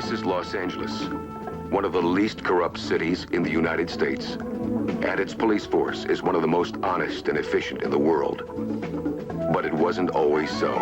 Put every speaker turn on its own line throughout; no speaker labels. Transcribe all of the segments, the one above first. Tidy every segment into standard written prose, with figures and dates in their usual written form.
This is Los Angeles, one of the least corrupt cities in the United States. And its police force is one of the most honest and efficient in the world. But it wasn't always so.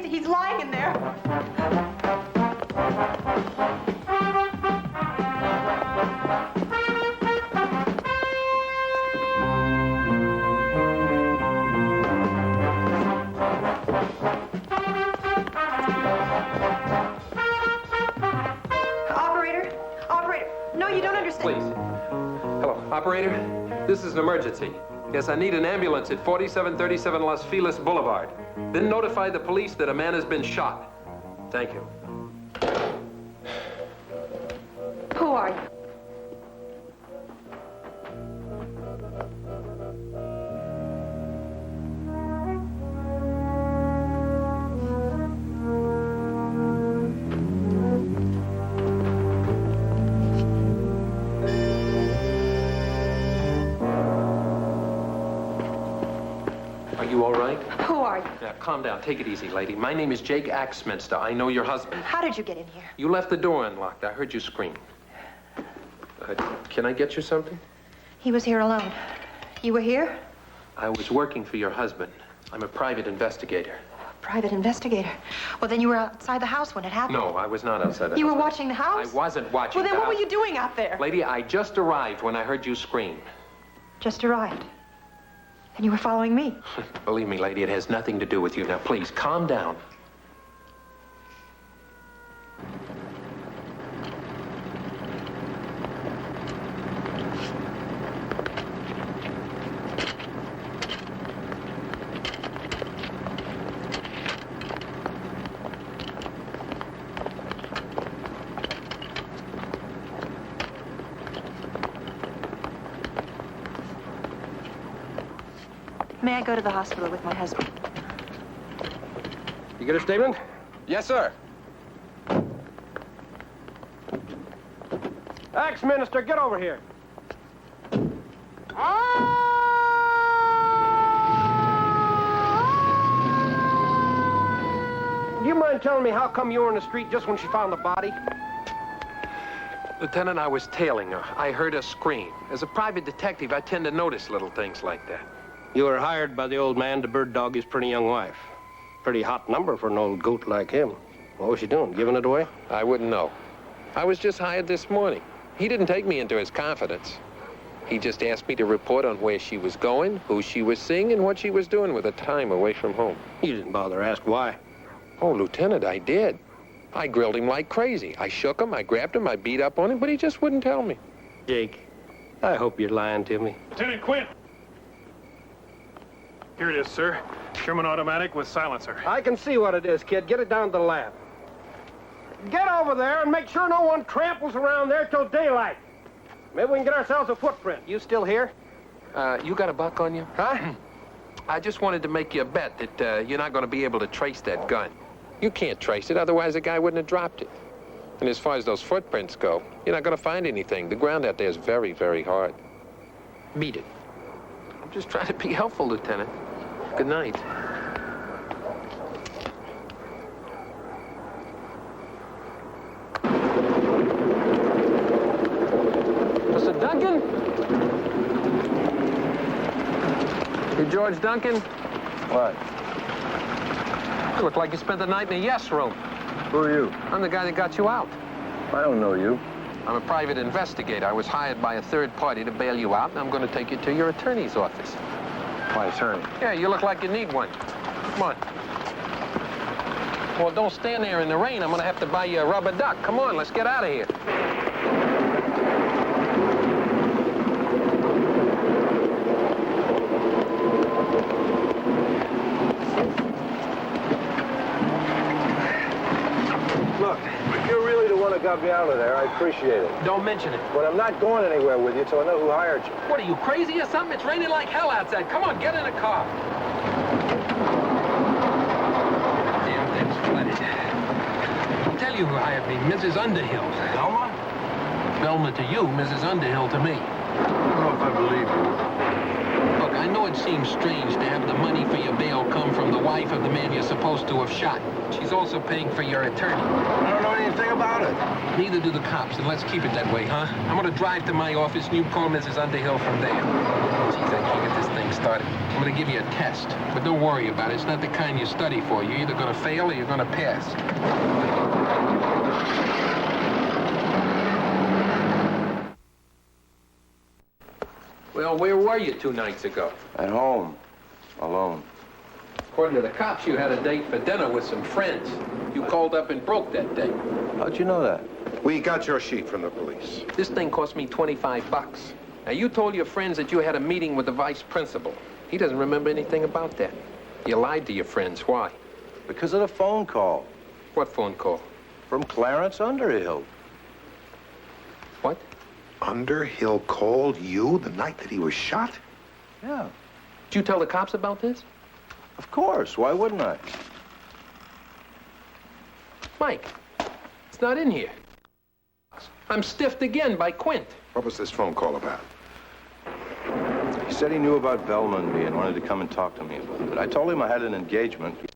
He's lying in there. Operator, no, you don't understand.
Please. Hello, operator. This is an emergency. Yes, I need an ambulance at 4737 Los Feliz Boulevard. Then notify the police that a man has been shot. Thank you.
Who are you?
Are you all right?
Who are you?
Now, calm down. Take it easy, lady. My name is Jake Axminster. I know your husband.
How did you get in here?
You left the door unlocked. I heard you scream. Can I get you something?
He was here alone. You were here?
I was working for your husband. I'm a private investigator.
Private investigator. Well, then you were outside the house when it happened.
No, I was not outside the house.
You were watching the house?
I wasn't watching
Well, then what were you doing out there?
Lady, I just arrived when I heard you scream.
Just arrived. And you were following me.
Believe me, lady, it has nothing to do with you. Now, please, calm down.
May I go to the hospital with my husband?
You get a statement?
Yes, sir.
Ex-minister, get over here. Do you mind telling me how come you were in the street just when she found the body?
Lieutenant, I was tailing her. I heard her scream. As a private detective, I tend to notice little things like that.
You were hired by the old man to bird dog his pretty young wife. Pretty hot number for an old goat like him. What was she doing, giving it away?
I wouldn't know. I was just hired this morning. He didn't take me into his confidence. He just asked me to report on where she was going, who she was seeing, and what she was doing with her time away from home.
You didn't bother to ask why.
Oh, Lieutenant, I did. I grilled him like crazy. I shook him, I grabbed him, I beat up on him, but he just wouldn't tell me.
Jake, I hope you're lying to me.
Lieutenant Quinn. Here it is, sir. Sherman automatic with silencer.
I can see what it is, kid. Get it down to the lab. Get over there and make sure no one tramples around there till daylight. Maybe we can get ourselves a footprint. You still here?
You got a buck on you?
Huh?
I just wanted to make you a bet that you're not going to be able to trace that gun. You can't trace it, otherwise the guy wouldn't have dropped it. And as far as those footprints go, you're not going to find anything. The ground out there is very, very hard. Beat it. I'm just trying to be helpful, Lieutenant. Good night. Mr. Duncan? You George Duncan?
What?
You look like you spent the night in a yes room.
Who are you?
I'm the guy that got you out.
I don't know you.
I'm a private investigator. I was hired by a third party to bail you out, and I'm going to take you to your attorney's office.
My attorney.
Yeah, you look like you need one. Come on. Well, don't stand there in the rain. I'm going to have to buy you a rubber duck. Come on, let's get out of here.
Look, if you're really the one that got me out of there, I appreciate it.
Don't mention it.
But I'm not going anywhere with you till I know who hired you.
What, are you crazy or something? It's raining like hell outside. Come on, get in the car. Damn thing's flooded. I'll tell you who hired me, Mrs. Underhill.
Velma?
Velma to you, Mrs. Underhill to me.
I don't know if I believe you.
Look, I know it seems strange to have the money for your bail come from the wife of the man you're supposed to have shot. She's also paying for your attorney.
I don't know anything about it.
Neither do the cops, and let's keep it that way, huh? I'm gonna drive to my office, and you call Mrs. Underhill from there. Geez, I can't get this thing started. I'm gonna give you a test, but don't worry about it. It's not the kind you study for. You're either gonna fail or you're gonna pass. Well, where were you 2 nights ago?
At home. Alone.
According to the cops, you had a date for dinner with some friends. You called up and broke that date.
How'd you know that?
We got your sheet from the police.
This thing cost me 25 bucks. Now, you told your friends that you had a meeting with the vice principal. He doesn't remember anything about that. You lied to your friends. Why?
Because of the phone call.
What phone call?
From Clarence Underhill.
What?
Underhill called you the night that he was shot?
Yeah.
Did you tell the cops about this?
Of course. Why wouldn't I?
Mike, it's not in here. I'm stiffed again by Quint.
What was this phone call about?
He said he knew about Velma and me and wanted to come and talk to me about it. I told him I had an engagement. He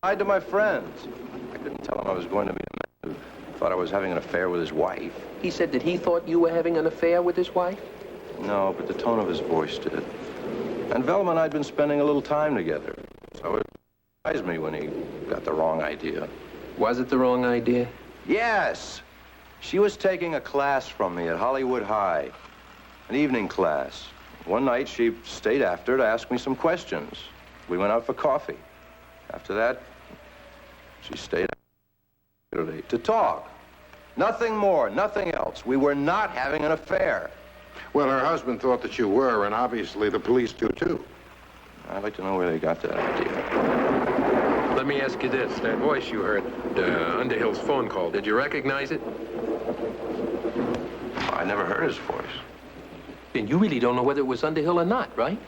lied to my friends. I couldn't tell him I was going to be a man who thought I was having an affair with his wife.
He said that he thought you were having an affair with his wife?
No, but the tone of his voice did. And Velma and I'd been spending a little time together. So it surprised me when he got the wrong idea.
Was it the wrong idea?
Yes! She was taking a class from me at Hollywood High. An evening class. One night, she stayed after to ask me some questions. We went out for coffee. After that, she stayed to talk. Nothing more, nothing else. We were not having an affair.
Well, her husband thought that you were, and obviously the police do, too.
I'd like to know where they got that idea.
Let me ask you this. That voice you heard, Underhill's phone call, did you recognize it?
I never heard his voice.
Then you really don't know whether it was Underhill or not, right?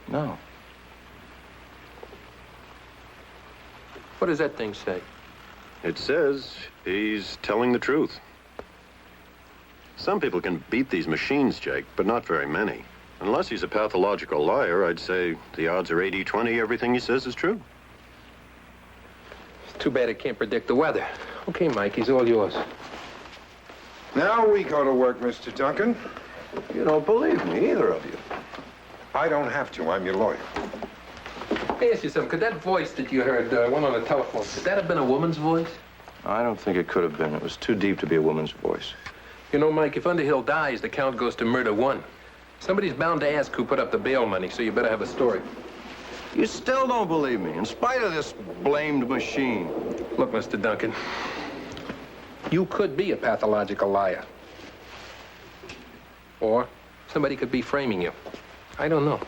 No.
What does that thing say?
It says he's telling the truth. Some people can beat these machines, Jake, but not very many. Unless he's a pathological liar, I'd say the odds are 80-20 everything he says is true.
It's too bad it can't predict the weather. Okay, Mike, he's all yours.
Now we go to work, Mr. Duncan.
You don't believe me, either of you.
I don't have to. I'm your lawyer.
Let me ask you something. Could that voice that you heard, one on the telephone, could that have been a woman's voice?
I don't think it could have been. It was too deep to be a woman's voice.
You know, Mike, if Underhill dies, the count goes to murder one. Somebody's bound to ask who put up the bail money, so you better have a story.
You still don't believe me, in spite of this blamed machine.
Look, Mr. Duncan, you could be a pathological liar. Or somebody could be framing you. I don't know.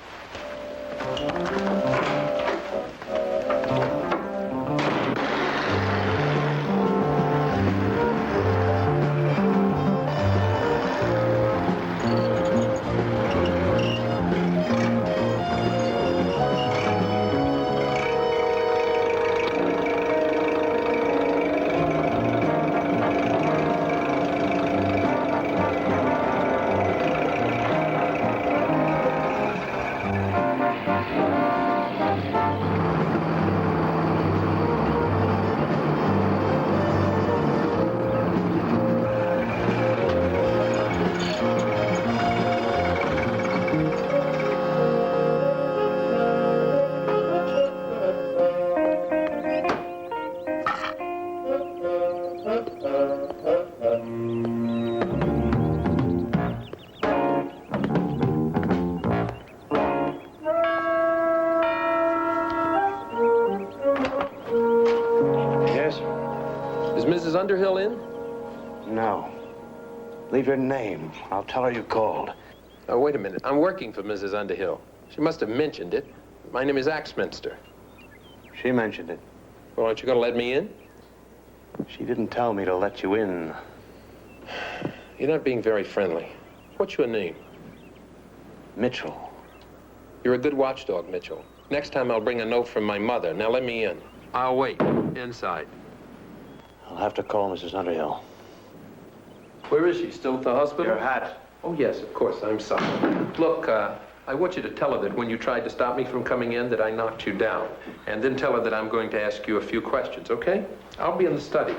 Is Mrs. Underhill in?
No. Leave your name. I'll tell her you called.
Oh, wait a minute. I'm working for Mrs. Underhill. She must have mentioned it. My name is Axminster.
She mentioned it.
Well, aren't you going to let me in?
She didn't tell me to let you in.
You're not being very friendly. What's your name?
Mitchell.
You're a good watchdog, Mitchell. Next time I'll bring a note from my mother. Now let me in. I'll wait. Inside.
I'll have to call Mrs. Underhill.
Where is she? Still at the hospital?
Your hat.
Oh, yes, of course. I'm sorry. Look, I want you to tell her that when you tried to stop me from coming in, that I knocked you down. And then tell her that I'm going to ask you a few questions, okay? I'll be in the study.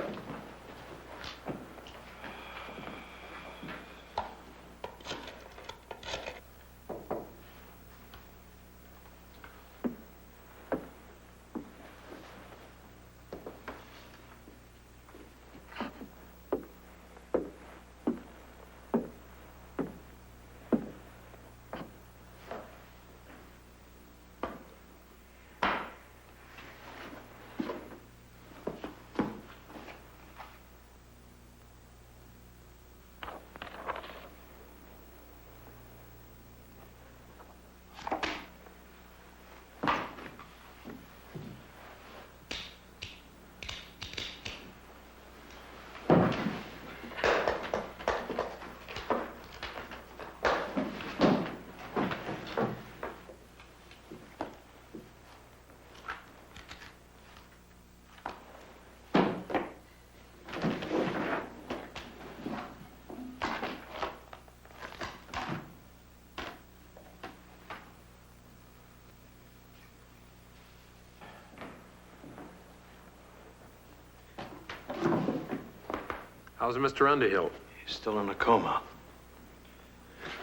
How's Mr. Underhill?
He's still in a coma.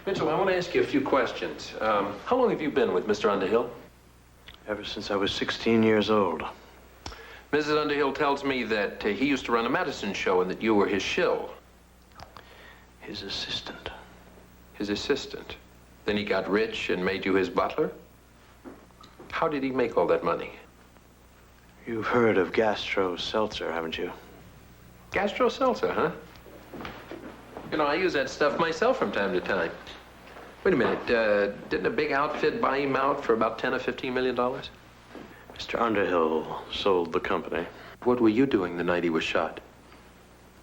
Mitchell, I want to ask you a few questions. How long have you been with Mr. Underhill?
Ever since I was 16 years old.
Mrs. Underhill tells me that he used to run a medicine show and that you were his shill.
His assistant.
His assistant. Then he got rich and made you his butler? How did he make all that money?
You've heard of Gastro Seltzer, haven't you?
Gastro Seltzer, huh? You know, I use that stuff myself from time to time. Wait a minute, didn't a big outfit buy him out for about $10 or $15 million?
Mr. Underhill sold the company.
What were you doing the night he was shot?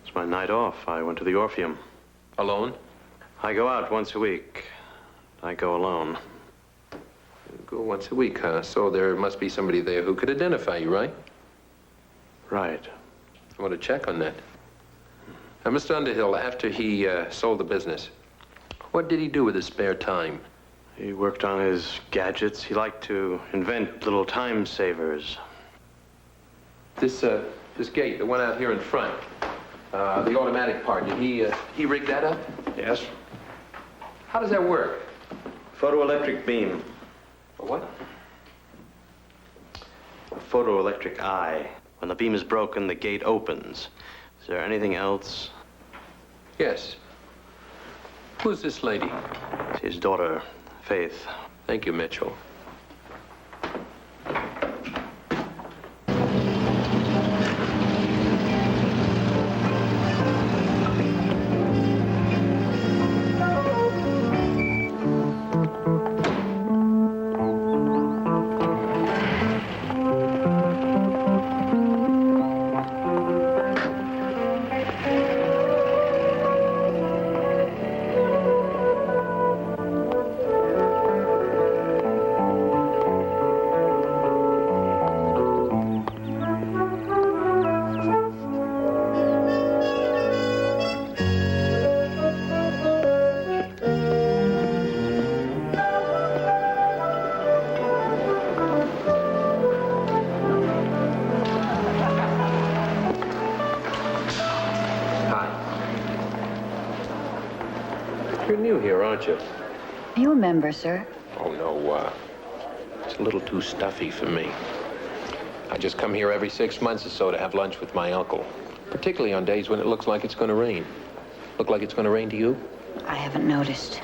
It's my night off. I went to the Orpheum.
Alone?
I go out once a week. I go alone.
Go Go once a week, huh? So there must be somebody there who could identify you, right?
Right.
I want to check on that. Now, Mr. Underhill, after he sold the business, what did he do with his spare time?
He worked on his gadgets. He liked to invent little time savers.
This gate, the one out here in front, the automatic part, did he rig that up?
Yes.
How does that work?
Photoelectric beam.
A what?
A photoelectric eye. When the beam is broken, the gate opens. Is there anything else?
Yes. Who's this lady?
It's his daughter, Faith.
Thank you, Mitchell. You're new here, aren't you?
Are you a member, sir?
Oh, no, it's a little too stuffy for me. I just come here every 6 months or so to have lunch with my uncle, particularly on days when it looks like it's going to rain. Look like it's going to rain to you?
I haven't noticed.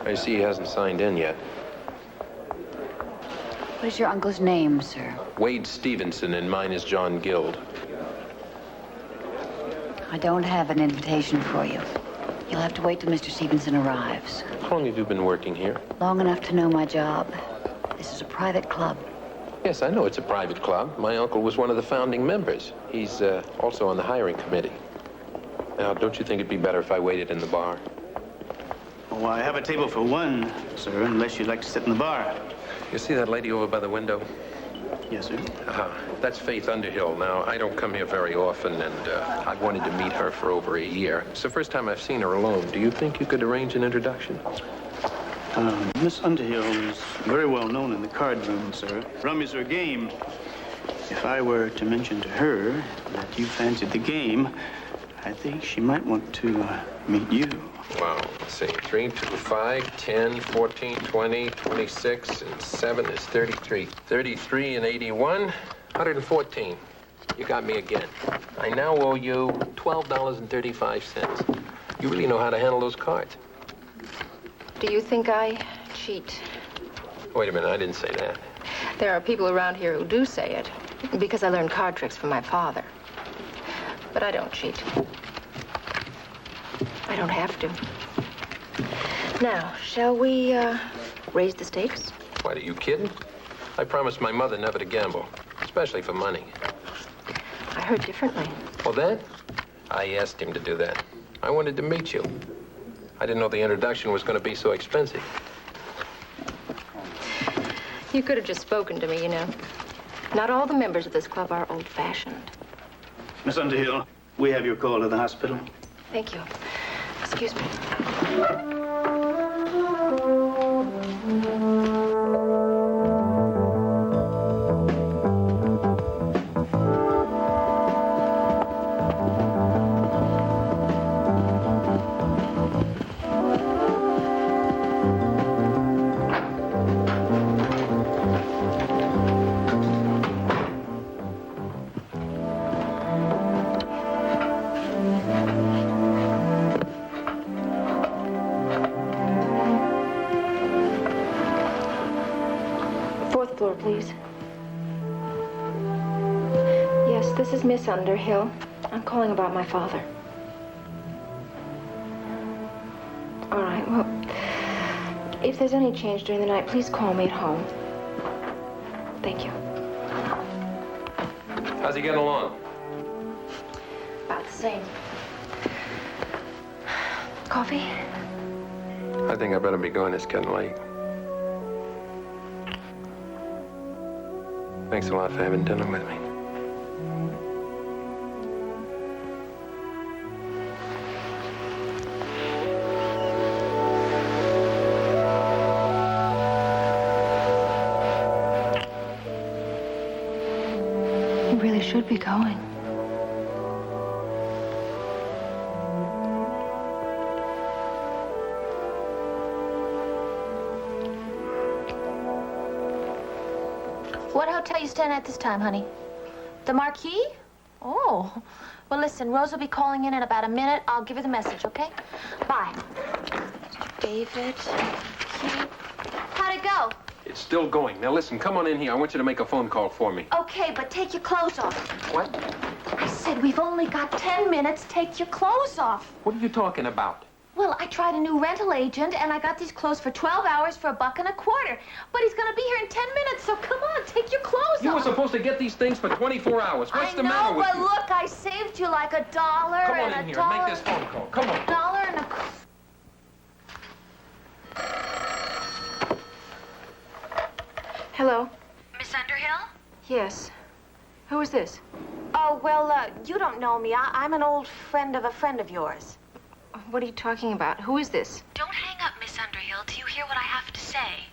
I see he hasn't signed in yet.
What is your uncle's name, sir?
Wade Stevenson, and mine is John Guild.
I don't have an invitation for you. You'll have to wait till Mr. Stevenson arrives.
How long have you been working here?
Long enough to know my job. This is a private club.
Yes, I know it's a private club. My uncle was one of the founding members. He's also on the hiring committee. Now, don't you think it'd be better if I waited in the bar?
Oh, I have a table for one, sir, unless you'd like to sit in the bar.
You see that lady over by the window?
Yes, sir.
That's Faith Underhill. Now, I don't come here very often, and I've wanted to meet her for over a year. It's the first time I've seen her alone. Do you think you could arrange an introduction?
Miss Underhill is very well known in the card room, sir. Rum is her game. If I were to mention to her that you fancied the game, I think she might want to meet you.
Wow, let's see. 3, 2, 5, 10, 14, 20, 26, and 7 is 33. 33 and 81, 114. You got me again. I now owe you $12.35. You really know how to handle those cards.
Do you think I cheat?
Wait a minute, I didn't say that.
There are people around here who do say it, because I learned card tricks from my father. But I don't cheat. I don't have to. Now, shall we, raise the stakes?
What, are you kidding? I promised my mother never to gamble, especially for money.
I heard differently.
Well, then, I asked him to do that. I wanted to meet you. I didn't know the introduction was going to be so expensive.
You could have just spoken to me, you know. Not all the members of this club are old-fashioned.
Miss Underhill, we have your call to the hospital.
Thank you. Excuse me. Floor, please. Yes, this is Miss Underhill. I'm calling about my father. All right, well, if there's any change during the night, please call me at home. Thank you.
How's he getting along?
About the same. Coffee?
I think I better be going. It's getting late. Thanks a lot for having dinner with me.
You really should be going.
What hotel you staying at this time, honey? The Marquis? Oh. Well, listen, Rose will be calling in about a minute. I'll give her the message, okay? Bye. David. How'd it go?
It's still going. Now listen, come on in here. I want you to make a phone call for me.
Okay, but take your clothes off.
What?
I said we've only got 10 minutes. Take your clothes off.
What are you talking about?
Well, I tried a new rental agent, and I got these clothes for 12 hours for $1.25. But he's gonna be here in 10 minutes, so come on, take your clothes
You
off.
were supposed to get these things for 24 hours. What's the matter with
I know,
you?
but look, I saved you like $1
Come on
and
in
a
here
dollar.
and make this phone call. Come on.
$1 and a...
Hello?
Miss Underhill?
Yes. Who is this?
Oh, well, you don't know me. I'm an old friend of yours.
What are you talking about? Who is this?
Don't hang up, Miss Underhill, till you hear what I have to say.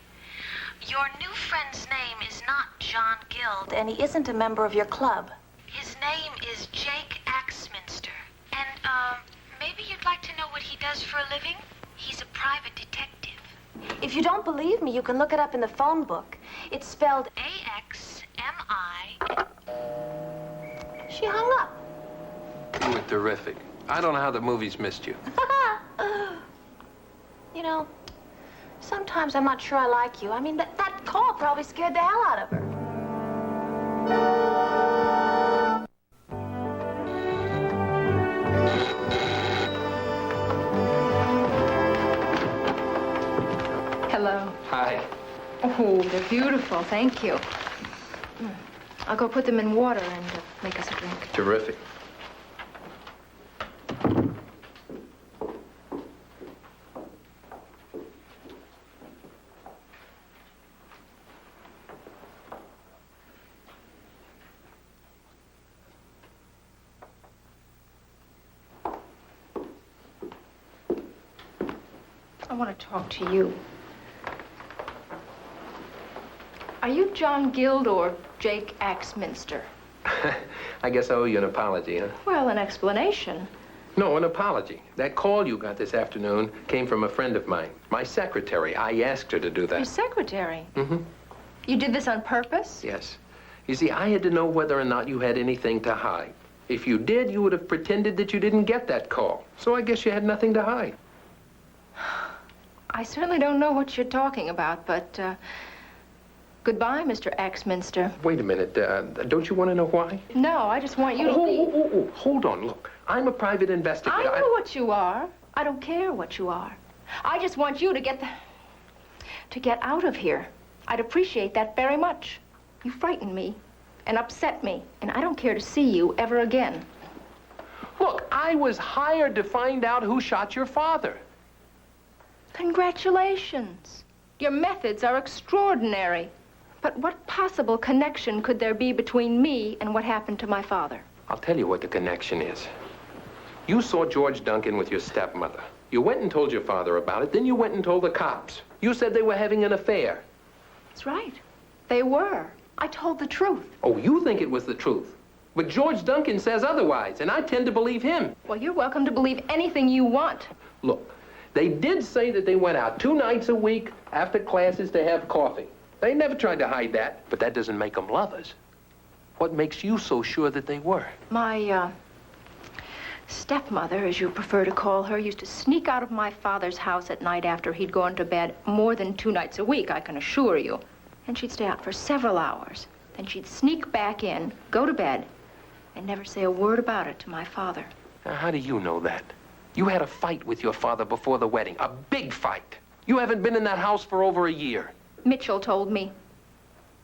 Your new friend's name is not John Guild, and he isn't a member of your club. His name is Jake Axminster. And, maybe you'd like to know what he does for a living? He's a private detective. If you don't believe me, you can look it up in the phone book. It's spelled A-X-M-I. She hung up.
You were terrific. I don't know how the movies missed you.
You know, sometimes I'm not sure I like you. I mean, that call probably scared the hell out of her.
Hello.
Hi.
Oh, they're beautiful. Thank you. I'll go put them in water and make us a drink.
Terrific.
I want to talk to you. Are you John Guild or Jake Axminster?
I guess I owe you an apology, huh?
Well, an explanation.
No, an apology. That call you got this afternoon came from a friend of mine, my secretary. I asked her to do that.
Your secretary?
Mm-hmm.
You did this on purpose?
Yes. You see, I had to know whether or not you had anything to hide. If you did, you would have pretended that you didn't get that call. So I guess you had nothing to hide.
I certainly don't know what you're talking about, but, goodbye, Mr. Axminster.
Wait a minute. Don't you want to know why?
No, I just want you to leave.
Oh, hold on. Look, I'm a private investigator.
I know what you are. I don't care what you are. I just want you to get out of here. I'd appreciate that very much. You frighten me and upset me, and I don't care to see you ever again.
Look, I was hired to find out who shot your father.
Congratulations. Your methods are extraordinary. But what possible connection could there be between me and what happened to my father?
I'll tell you what the connection is. You saw George Duncan with your stepmother. You went and told your father about it, then you went and told the cops. You said they were having an affair.
That's right. They were. I told the truth.
Oh, you think it was the truth. But George Duncan says otherwise, and I tend to believe him.
Well, you're welcome to believe anything you want.
Look, they did say that they went out 2 nights a week after classes to have coffee. They never tried to hide that, but that doesn't make them lovers. What makes you so sure that they were?
My, stepmother, as you prefer to call her, used to sneak out of my father's house at night after he'd gone to bed more than 2 nights a week, I can assure you. And she'd stay out for several hours. Then she'd sneak back in, go to bed, and never say a word about it to my father.
Now, how do you know that? You had a fight with your father before the wedding, a big fight. You haven't been in that house for over a year.
Mitchell told me.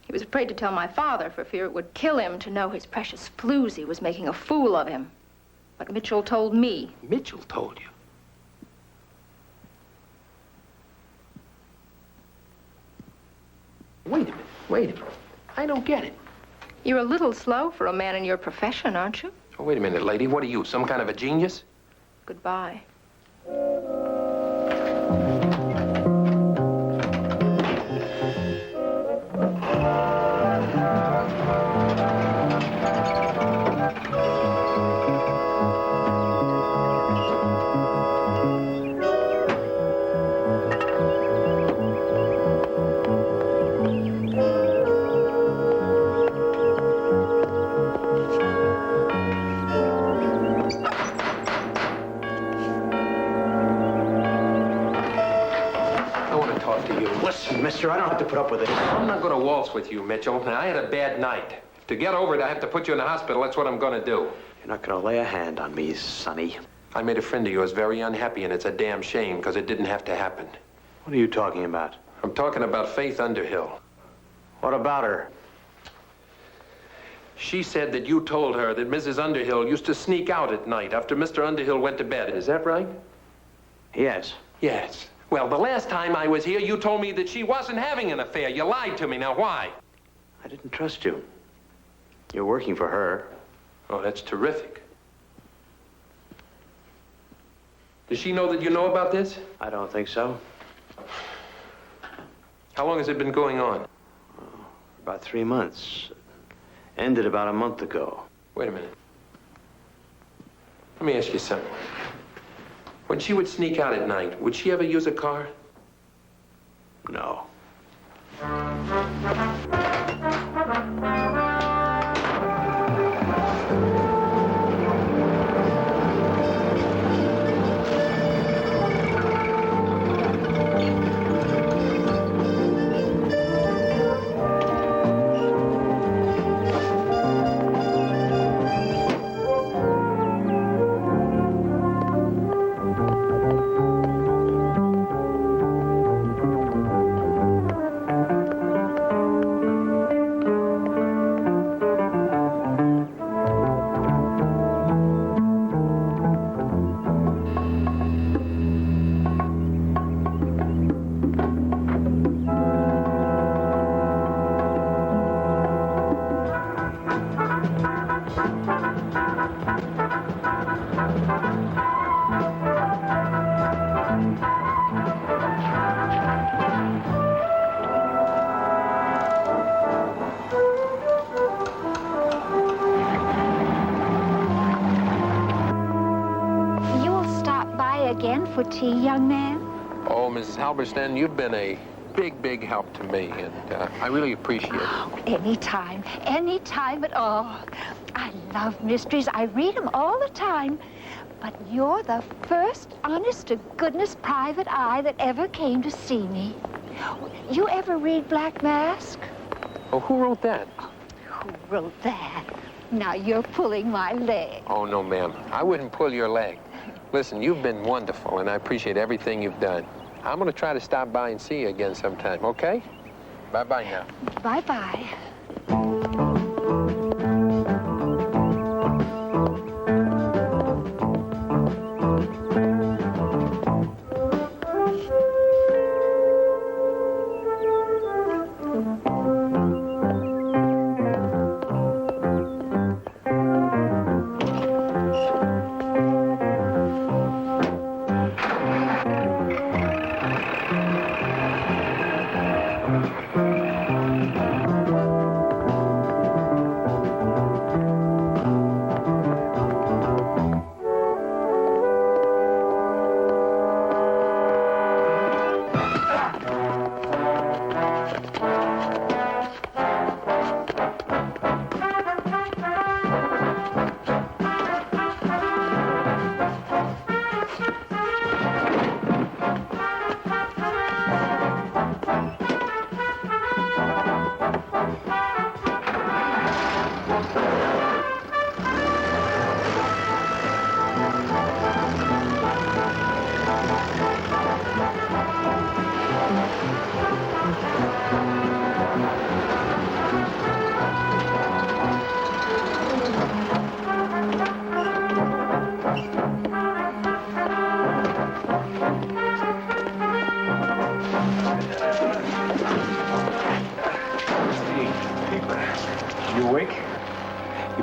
He was afraid to tell my father for fear it would kill him to know his precious floozy was making a fool of him. But Mitchell told me.
Mitchell told you? Wait a minute. I don't get it.
You're a little slow for a man in your profession, aren't you?
Oh, wait a minute, lady. What are you, some kind of a genius?
Goodbye.
Listen, mister, I don't have to put up with it.
I'm not going to waltz with you, Mitchell. Now, I had a bad night. To get over it, I have to put you in the hospital. That's what I'm going to do.
You're not going to lay a hand on me, Sonny.
I made a friend of yours very unhappy, and it's a damn shame, because it didn't have to happen.
What are you talking about?
I'm talking about Faith Underhill.
What about her?
She said that you told her that Mrs. Underhill used to sneak out at night after Mr. Underhill went to bed. Is that right?
Yes.
Yes. Well, the last time I was here, you told me that she wasn't having an affair. You lied to me. Now, why?
I didn't trust you. You're working for her.
Oh, that's terrific. Does she know that you know about this?
I don't think so.
How long has it been going on?
About 3 months. Ended about a month ago.
Wait a minute. Let me ask you something. When she would sneak out at night, would she ever use a car?
No.
For tea, young man?
Oh, Mrs. Halberstam, you've been a big help to me, and I really appreciate it.
Oh, anytime at all. I love mysteries. I read them all the time. But you're the first honest-to-goodness private eye that ever came to see me. You ever read Black Mask?
Oh, who wrote that?
Who wrote that? Now you're pulling my leg.
Oh, no, ma'am. I wouldn't pull your leg. Listen, you've been wonderful, and I appreciate everything you've done. I'm going to try to stop by and see you again sometime, okay? Bye-bye now.
Bye-bye.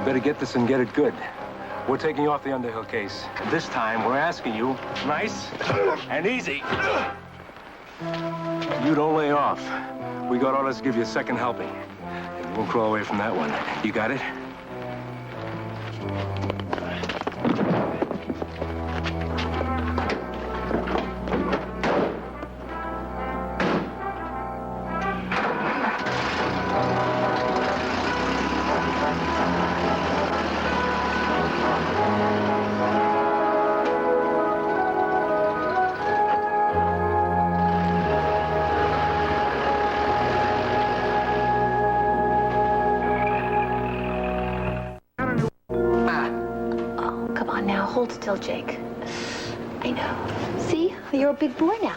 better get this and get it good. We're taking you off the Underhill case. This time, we're asking you, nice and easy. You don't lay off. We got orders to give you a second helping. And you won't crawl away from that one. You got it?
Hold still, Jake. I know. See? You're a big boy now.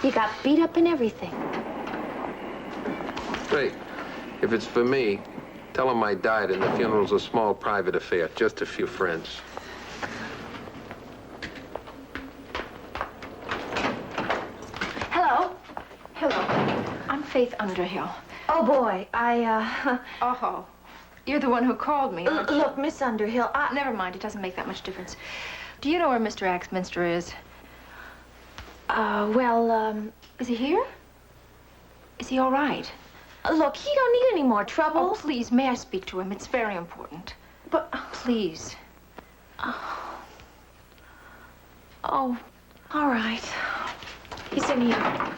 You got beat up and everything.
Hey, if it's for me, tell him I died and the funeral's a small private affair. Just a few friends.
Hello. Hello. I'm Faith Underhill.
Oh, boy.
Oh. You're the one who called me, aren't you?
Look, Miss Underhill,
Never mind. It doesn't make that much difference. Do you know where Mr. Axminster is? Is he here? Is he all right?
Look, he don't need any more trouble.
Oh, please, may I speak to him? It's very important.
But...
Please.
Oh, all right. He's in here.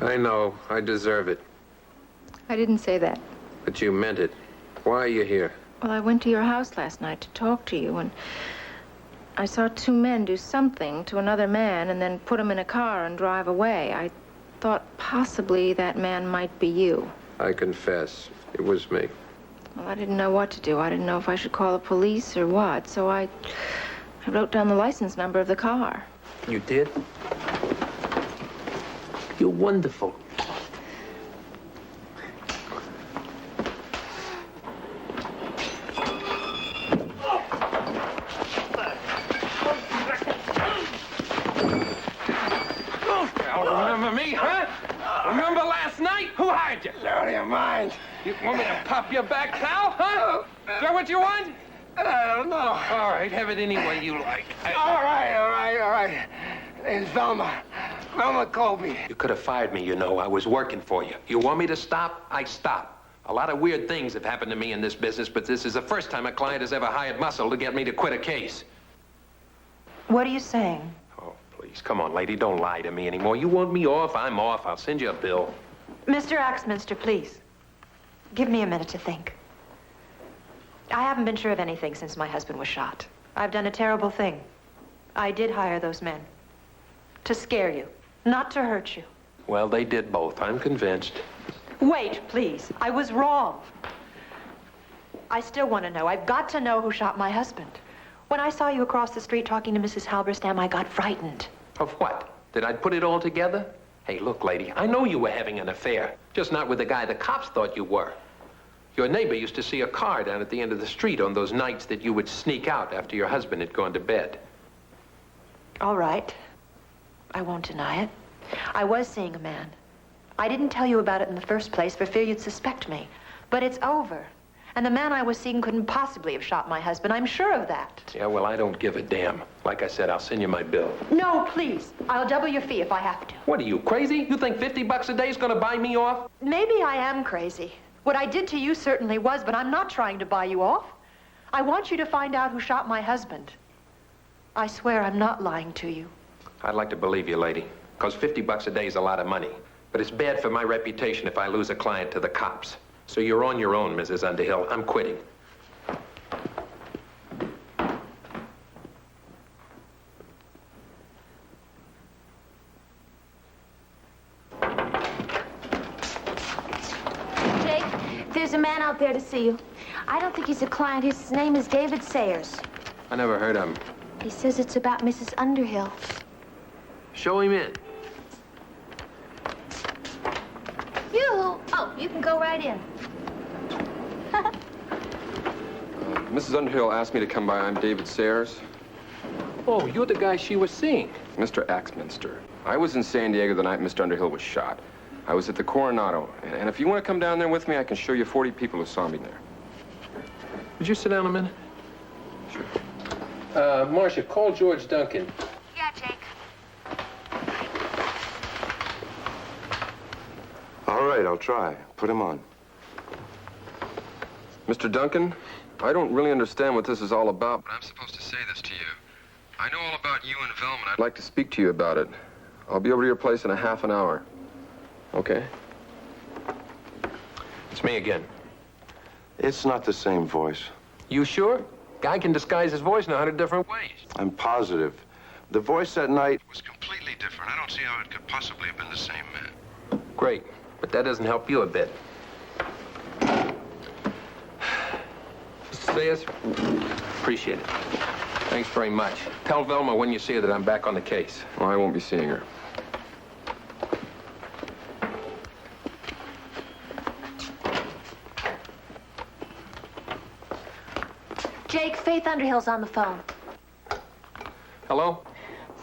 I know. I deserve it.
I didn't say that.
But you meant it. Why are you here?
Well, I went to your house last night to talk to you, and I saw two men do something to another man and then put him in a car and drive away. I thought possibly that man might be you.
I confess. It was me.
Well, I didn't know what to do. I didn't know if I should call the police or what, so I wrote down the license number of the car.
You did? You're wonderful.
Remember me, huh? Remember last night? Who hired you? Out of your mind. You want me to pop your back now, huh? Is that what you want? I don't know. All right, have it any way you like. All right. It's Velma. Velma called me.
You could have fired me, you know. I was working for you. You want me to stop? I stop. A lot of weird things have happened to me in this business, but this is the first time a client has ever hired muscle to get me to quit a case.
What are you saying?
Oh, please, come on, lady. Don't lie to me anymore. You want me off? I'm off. I'll send you a bill.
Mr. Axminster, please. Give me a minute to think. I haven't been sure of anything since my husband was shot. I've done a terrible thing. I did hire those men. To scare you, not to hurt you.
Well, they did both. I'm convinced.
Wait, please. I was wrong. I still want to know. I've got to know who shot my husband. When I saw you across the street talking to Mrs. Halberstam, I got frightened.
Of what? Did I put it all together? Hey, look, lady, I know you were having an affair, just not with the guy the cops thought you were. Your neighbor used to see a car down at the end of the street on those nights that you would sneak out after your husband had gone to bed.
All right. I won't deny it. I was seeing a man. I didn't tell you about it in the first place for fear you'd suspect me. But it's over. And the man I was seeing couldn't possibly have shot my husband. I'm sure of that.
Yeah, well, I don't give a damn. Like I said, I'll send you my bill.
No, please. I'll double your fee if I have to.
What are you, crazy? You think $50 a day is gonna buy me off?
Maybe I am crazy. What I did to you certainly was, but I'm not trying to buy you off. I want you to find out who shot my husband. I swear I'm not lying to you.
I'd like to believe you, lady, because $50 a day is a lot of money. But it's bad for my reputation if I lose a client to the cops. So you're on your own, Mrs. Underhill. I'm quitting.
Jake, there's a man out there to see you. I don't think he's a client. His name is David Sayers.
I never heard of him.
He says it's about Mrs. Underhill.
Show him in.
You? Oh, you can go right in.
Mrs. Underhill asked me to come by. I'm David Sayers.
Oh, you're the guy she was seeing.
Mr. Axminster. I was in San Diego the night Mr. Underhill was shot. I was at the Coronado. And if you want to come down there with me, I can show you 40 people who saw me there.
Would you sit down a minute?
Sure.
Marcia, call George Duncan.
Yeah, Jake.
All right, I'll try. Put him on.
Mr. Duncan, I don't really understand what this is all about, but I'm supposed to say this to you. I know all about you and Velma, and I'd like to speak to you about it. I'll be over to your place in a half an hour. Okay?
It's me again.
It's not the same voice.
You sure? Guy can disguise his voice in 100 different ways.
I'm positive. The voice that night
was completely different. I don't see how it could possibly have been the same man.
Great, but that doesn't help you a bit. Mr. Sayers, appreciate it. Thanks very much. Tell Velma when you see her that I'm back on the case.
Well, I won't be seeing her.
Jake, Faith Underhill's on the phone.
Hello?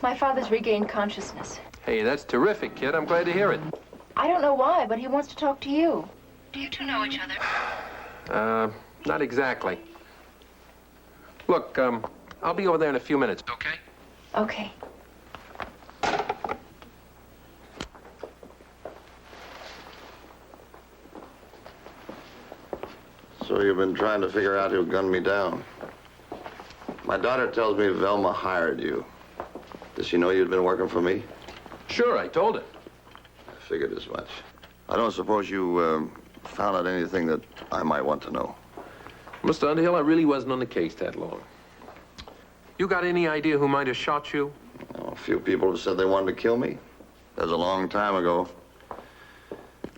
My father's regained consciousness.
Hey, that's terrific, kid. I'm glad to hear it.
I don't know why, but he wants to talk to you. Do you two know each other?
Not exactly. Look, I'll be over there in a few minutes, okay?
Okay.
So you've been trying to figure out who gunned me down. My daughter tells me Velma hired you. Does she know you'd been working for me?
Sure, I told her.
I figured as much. I don't suppose you found out anything that I might want to know.
Mr. Underhill, I really wasn't on the case that long. You got any idea who might have shot you?
A few people have said they wanted to kill me. That was a long time ago.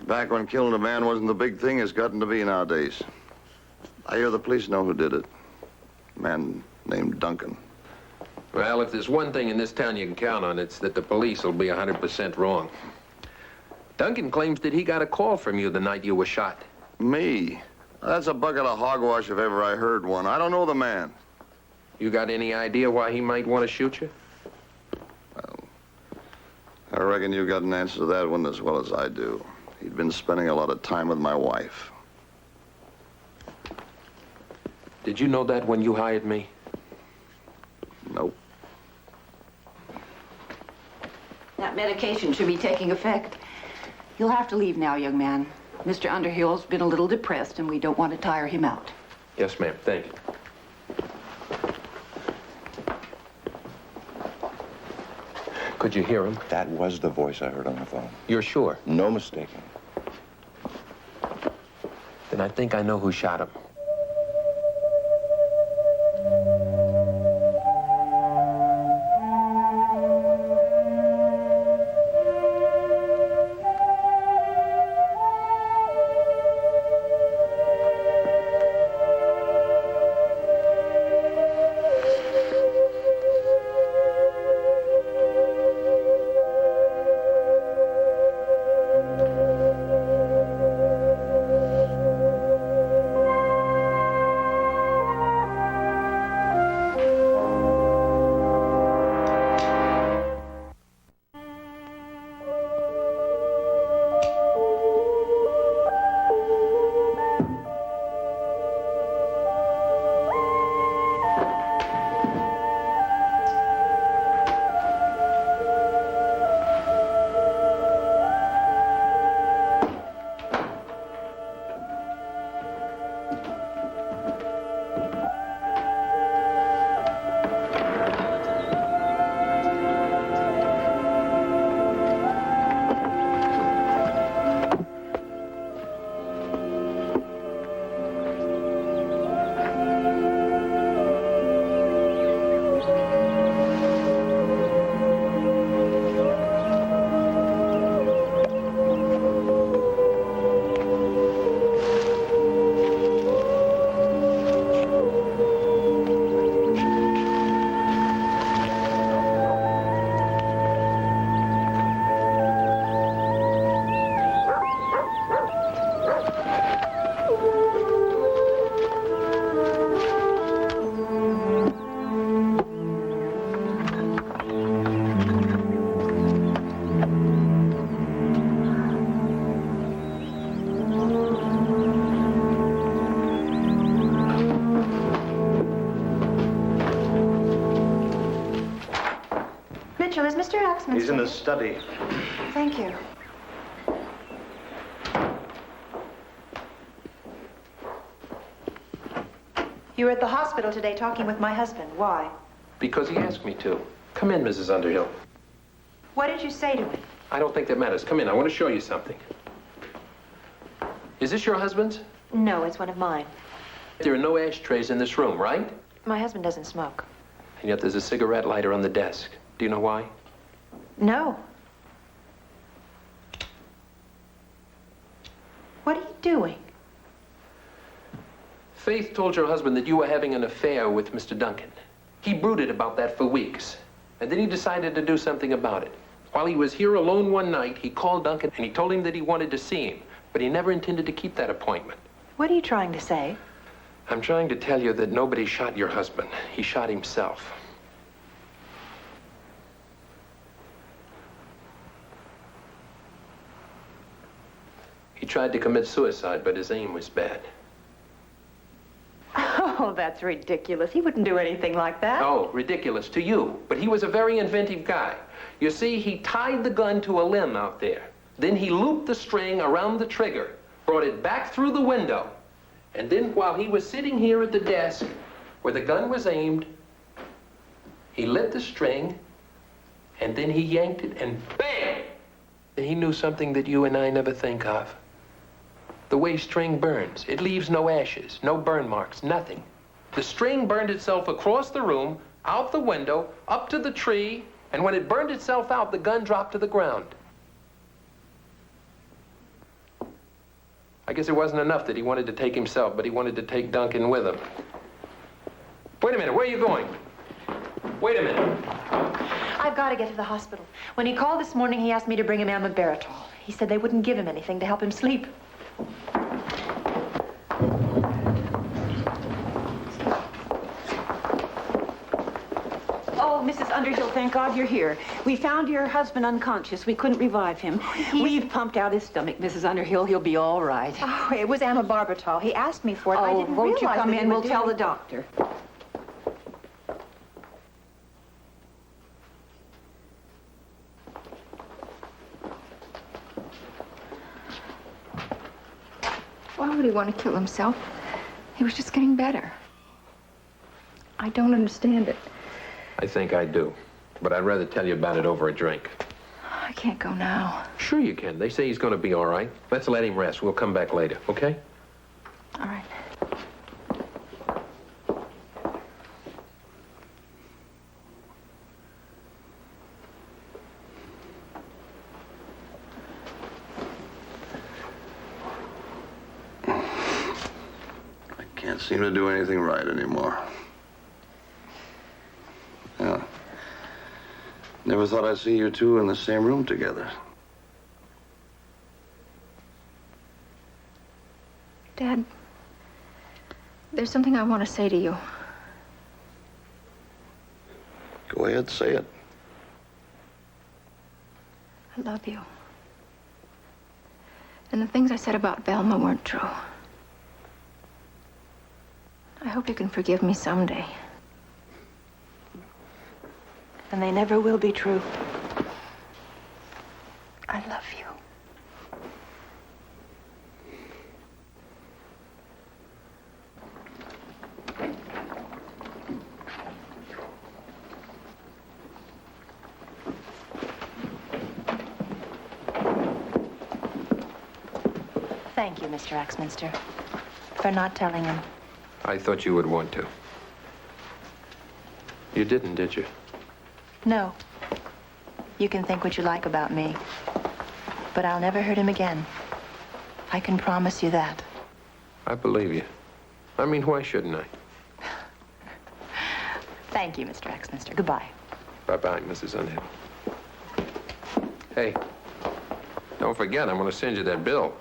Back when killing a man wasn't the big thing it's gotten to be nowadays. I hear the police know who did it. A man named Duncan.
Well, if there's one thing in this town you can count on, it's that the police will be 100% wrong. Duncan claims that he got a call from you the night you were shot.
Me? That's a bucket of hogwash if ever I heard one. I don't know the man.
You got any idea why he might want to shoot you?
Well, I reckon you got an answer to that one as well as I do. He'd been spending a lot of time with my wife.
Did you know that when you hired me?
Nope.
That medication should be taking effect. You'll have to leave now, young man. Mr. Underhill's been a little depressed, and we don't want to tire him out.
Yes, ma'am. Thank you. Could you hear him?
That was the voice I heard on the phone.
You're sure?
No mistaking.
Then I think I know who shot him.
Mr. Axmanster?
He's in the study.
Thank you. You were at the hospital today talking with my husband. Why?
Because he asked me to. Come in, Mrs. Underhill.
What did you say to him?
I don't think that matters. Come in. I want to show you something. Is this your husband's?
No, it's one of mine.
There are no ashtrays in this room, right?
My husband doesn't smoke.
And yet there's a cigarette lighter on the desk. Do you know why?
No. What are you doing?
Faith told your husband that you were having an affair with Mr. Duncan. He brooded about that for weeks. And then he decided to do something about it. While he was here alone one night, he called Duncan and he told him that he wanted to see him. But he never intended to keep that appointment.
What are you trying to say?
I'm trying to tell you that nobody shot your husband. He shot himself. He tried to commit suicide, but his aim was bad.
Oh, that's ridiculous. He wouldn't do anything like that.
Oh, ridiculous to you. But he was a very inventive guy. You see, he tied the gun to a limb out there. Then he looped the string around the trigger, brought it back through the window, and then while he was sitting here at the desk where the gun was aimed, he lit the string, and then he yanked it, and bam! And he knew something that you and I never think of. The way string burns, it leaves no ashes, no burn marks, nothing. The string burned itself across the room, out the window, up to the tree, and when it burned itself out, the gun dropped to the ground. I guess it wasn't enough that he wanted to take himself, but he wanted to take Duncan with him. Wait a minute, where are you going? Wait a minute.
I've got to get to the hospital. When he called this morning, he asked me to bring him amibarotol. He said they wouldn't give him anything to help him sleep.
Oh, Mrs. Underhill, thank God you're here. We found your husband unconscious. We couldn't revive him. We've pumped out his stomach, Mrs. Underhill. He'll be all right.
Oh, it was amibarotol. He asked me for it. I didn't
won't you
realize
come
that he
in?
would
We'll
do
tell
it.
the doctor.
Why would he want to kill himself? He was just getting better. I don't understand it.
I think I do, but I'd rather tell you about it over a drink.
I can't go now.
Sure you can. They say he's going to be all right. Let's let him rest. We'll come back later, okay?
All right.
Can't seem to do anything right anymore. Yeah. Never thought I'd see you two in the same room together.
Dad, there's something I want to say to you.
Go ahead, say it.
I love you. And the things I said about Velma weren't true. I hope you can forgive me someday.
And they never will be true.
I love you.
Thank you, Mr. Axminster, for not telling him.
I thought you would want to. You didn't, did you?
No. You can think what you like about me, but I'll never hurt him again. I can promise you that.
I believe you. I mean, why shouldn't I?
Thank you, Mr. Axminster. Goodbye.
Bye-bye, Mrs. Underhill. Hey, don't forget, I'm going to send you that bill.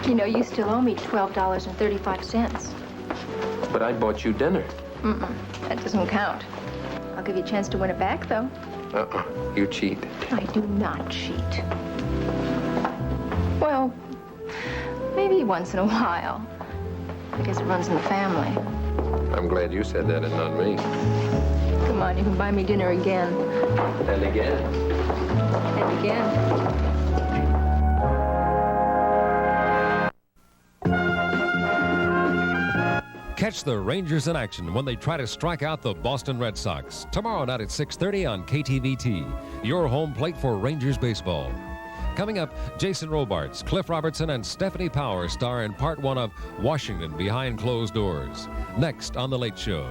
You know, you still owe me $12.35.
But I bought you dinner.
That doesn't count. I'll give you a chance to win it back, though.
You cheat.
I do not cheat. Well, maybe once in a while. I guess it runs in the family.
I'm glad you said that and not me.
Come on, you can buy me dinner again.
And again.
And again.
Catch the Rangers in action when they try to strike out the Boston Red Sox. Tomorrow night at 6:30 on KTVT, your home plate for Rangers baseball. Coming up, Jason Robards, Cliff Robertson, and Stephanie Power star in part one of Washington Behind Closed Doors. Next on The Late Show.